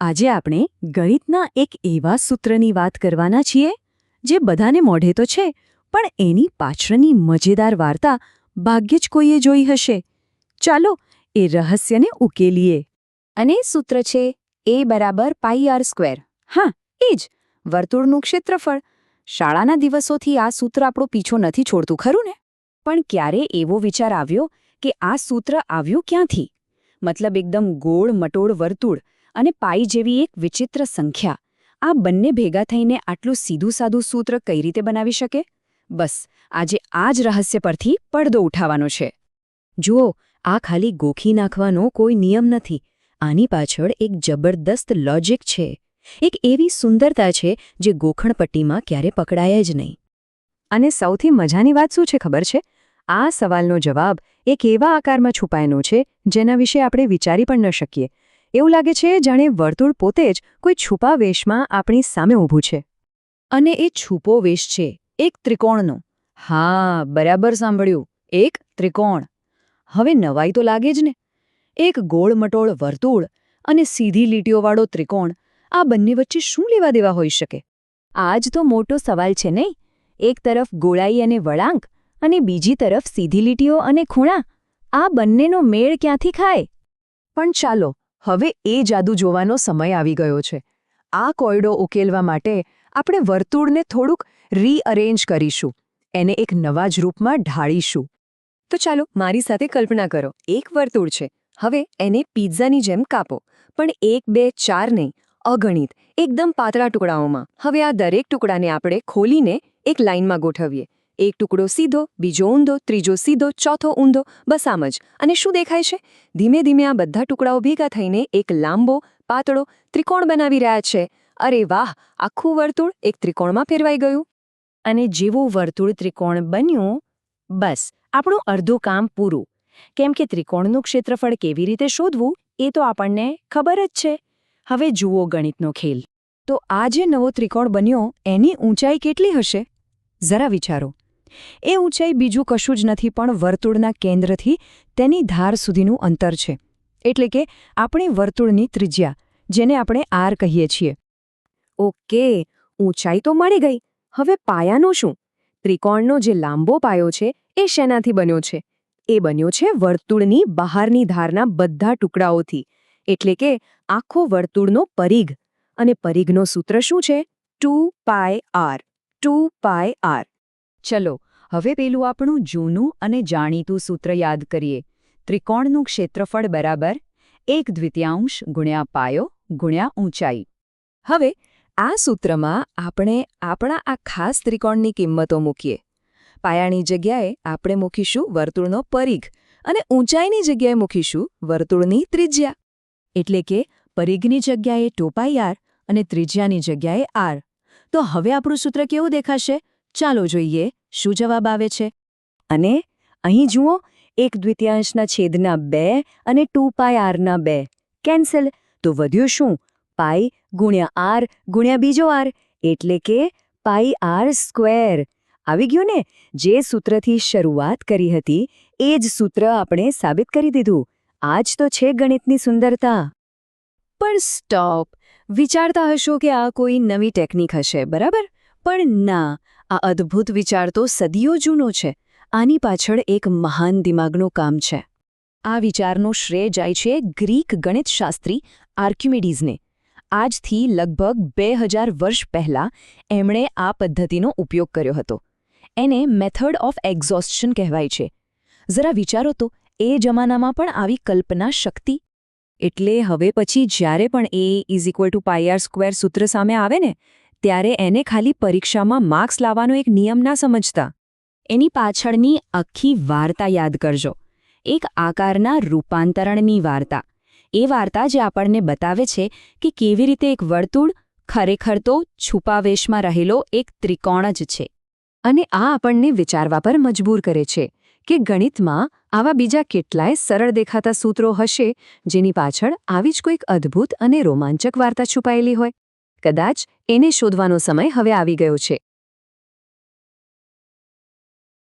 આજે આપણે ગણિતના એક એવા સૂત્રની વાત કરવાના છીએ જે બધાને મોઢે તો છે પણ એની પાછળની મજેદાર વાર્તા ભાગ્યે જ કોઈએ જોઈ હશે. ચાલો એ રહસ્યને ઉકેલીએ. અને સૂત્ર છે a = πr². હા, એ જ વર્તુળનું ક્ષેત્રફળ. શાળાના દિવસોથી આ સૂત્ર આપણો પીછો નથી છોડતું, ખરું ને? પણ ક્યારે એવો વિચાર આવ્યો કે આ સૂત્ર આવ્યું ક્યાંથી? મતલબ એકદમ ગોળ મટોળ વર્તુળ અને પાઈ જેવી એક વિચિત્ર સંખ્યા, આ બંને ભેગા થઈને આટલું સીધું સાદું સૂત્ર કઈ રીતે બનાવી શકે? બસ આજે આ જ રહસ્ય પરથી પડદો ઉઠાવવાનો છે. જુઓ, આ ખાલી ગોખી નાખવાનો કોઈ નિયમ નથી. આની પાછળ એક જબરદસ્ત લોજિક છે. એક એવી સુંદરતા છે જે ગોખણપટ્ટીમાં ક્યારે પકડાય જ નહીં. અને સૌથી મજાની વાત શું છે ખબર છે? આ સવાલનો જવાબ એક એવા આકારમાં છુપાયેલો છે જેના વિશે આપણે વિચારી પણ ન શકીએ. એવું લાગે છે જાણે વર્તુળ પોતે જ કોઈ છુપા વેશમાં આપણી સામે ઊભું છે. અને એ છુપો વેશ છે એક ત્રિકોણનો. હા, બરાબર સાંભળ્યું, એક ત્રિકોણ. હવે નવાઈ તો લાગે જ ને. એક ગોળમટોળ વર્તુળ અને સીધી લીટીઓવાળો ત્રિકોણ, આ બંને વચ્ચે શું લેવા દેવા હોઈ શકે? આ જ તો મોટો સવાલ છે નહીં? એક તરફ ગોળાઈ અને વળાંક અને બીજી તરફ સીધી લીટીઓ અને ખૂણા. આ બંનેનો મેળ ક્યાંથી ખાય? પણ ચાલો, હવે એ જાદુ જોવાનો સમય આવી ગયો છે. આ કોયડો ઉકેલવા માટે આપણે વર્તુળને થોડુંક રીઅરેન્જ કરીશું, એને એક નવા જ રૂપમાં ઢાળીશું. તો ચાલો મારી સાથે કલ્પના કરો. એક વર્તુળ છે. હવે એને પિઝાની જેમ કાપો, પણ 1, 2, 4 નહીં, અગણિત, એકદમ પાતળા ટુકડાઓમાં. હવે આ દરેક ટુકડાને આપણે ખોલીને એક લાઇનમાં ગોઠવીએ. એક ટુકડો સીધો, બીજો ઊંધો, ત્રીજો સીધો, ચોથો ઊંધો, બસ આમ જ. અને શું દેખાય છે? ધીમે ધીમે આ બધા ટુકડાઓ ભેગા થઈને એક લાંબો, પાતળો ત્રિકોણ બનાવી રહ્યા છે. અરે વાહ! આખું વર્તુળ એક ત્રિકોણમાં ફેરવાઈ ગયું. અને જેવું વર્તુળ ત્રિકોણ બન્યું, બસ આપણું અડધું કામ પૂરું. કેમ કે ત્રિકોણનું ક્ષેત્રફળ કેવી રીતે શોધવું એ તો આપણને ખબર જ છે. હવે જુઓ ગણિતનો ખેલ. તો આ જે નવો ત્રિકોણ બન્યો એની ઊંચાઈ કેટલી હશે? જરા વિચારો. એ ઊંચાઈ બીજું કશું જ નથી પણ વર્તુળના કેન્દ્રથી તેની ધાર સુધીનું અંતર છે. એટલે કે આપણી વર્તુળની ત્રિજ્યા, જેને આપણે r કહીએ છીએ. ઓકે, ઊંચાઈ તો મળી ગઈ. હવે પાયાનું શું? ત્રિકોણનો જે લાંબો પાયો છે એ શેનાથી બન્યો છે? એ બન્યો છે વર્તુળની બહારની ધારના બધા ટુકડાઓથી. એટલે કે આખો વર્તુળનો પરિઘ. અને પરિઘનો સૂત્ર શું છે? 2πr. 2πr. ચલો, હવે પેલું આપણું જૂનું અને જાણીતું સૂત્ર યાદ કરીએ. ત્રિકોણનું ક્ષેત્રફળ બરાબર 1/2 ગુણ્યા પાયો ગુણ્યા ઊંચાઈ. હવે આ સૂત્રમાં આપણે આપણા આ ખાસ ત્રિકોણની કિંમતો મૂકીએ. પાયાની જગ્યાએ આપણે મૂકીશું વર્તુળનો પરિઘ અને ઊંચાઈની જગ્યાએ મૂકીશું વર્તુળની ત્રિજ્યા. એટલે કે પરિઘની જગ્યાએ 2πr અને ત્રિજ્યાની જગ્યાએ r. તો હવે આપણું સૂત્ર કેવું દેખાશે? ચાલો જોઈએ શું જવાબ આવે છે. અને અહીં જુઓ, 1/2 2 અને 2πr ના 2 કેન્સલ. તો વધ્યું શું? પાઈ ગુણ્યા r ગુણ્યા બીજો r, એટલે કે πr². આવી ગયું ને? જે સૂત્રથી શરૂઆત કરી હતી એ જ સૂત્ર આપણે સાબિત કરી દીધું. આ જ તો છે ગણિતની સુંદરતા. પણ સ્ટોપ! વિચારતા હશો કે આ કોઈ નવી ટેકનિક હશે, બરાબર? પણ ના, આ અદ્ભુત વિચાર તો સદીઓ જૂનો છે. આની પાછળ એક મહાન દિમાગનું કામ છે. આ વિચારનો શ્રેય જાય છે ગ્રીક ગણિતશાસ્ત્રી આર્કિમિડીઝને. આજથી લગભગ 2000 વર્ષ પહેલાં એમણે આ પદ્ધતિનો ઉપયોગ કર્યો હતો. એને મેથડ ઓફ એક્ઝોસ્શન કહેવાય છે. જરા વિચારો તો, એ જમાનામાં પણ આવી કલ્પના શક્તિ. એટલે હવે પછી જ્યારે પણ a=πr² સૂત્ર સામે આવે ને, ત્યારે એને ખાલી પરીક્ષામાં માર્ક્સ લાવવાનો એક નિયમ ના સમજતા. એની પાછળની આખી વાર્તા યાદ કરજો. એક આકારના રૂપાંતરણની વાર્તા. એ વાર્તા જે આપણને બતાવે છે કે કેવી રીતે એક વર્તુળ ખરેખર તો છુપાવેશમાં રહેલો એક ત્રિકોણ જ છે. અને આ આપણને વિચારવા પર મજબૂર કરે છે કે ગણિતમાં આવા બીજા કેટલાય સરળ દેખાતા સૂત્રો હશે જેની પાછળ આવી જ કોઈક અદ્ભુત અને રોમાંચક વાર્તા છુપાયેલી હોય. કદાચ એને શોધવાનો સમય હવે આવી ગયો છે.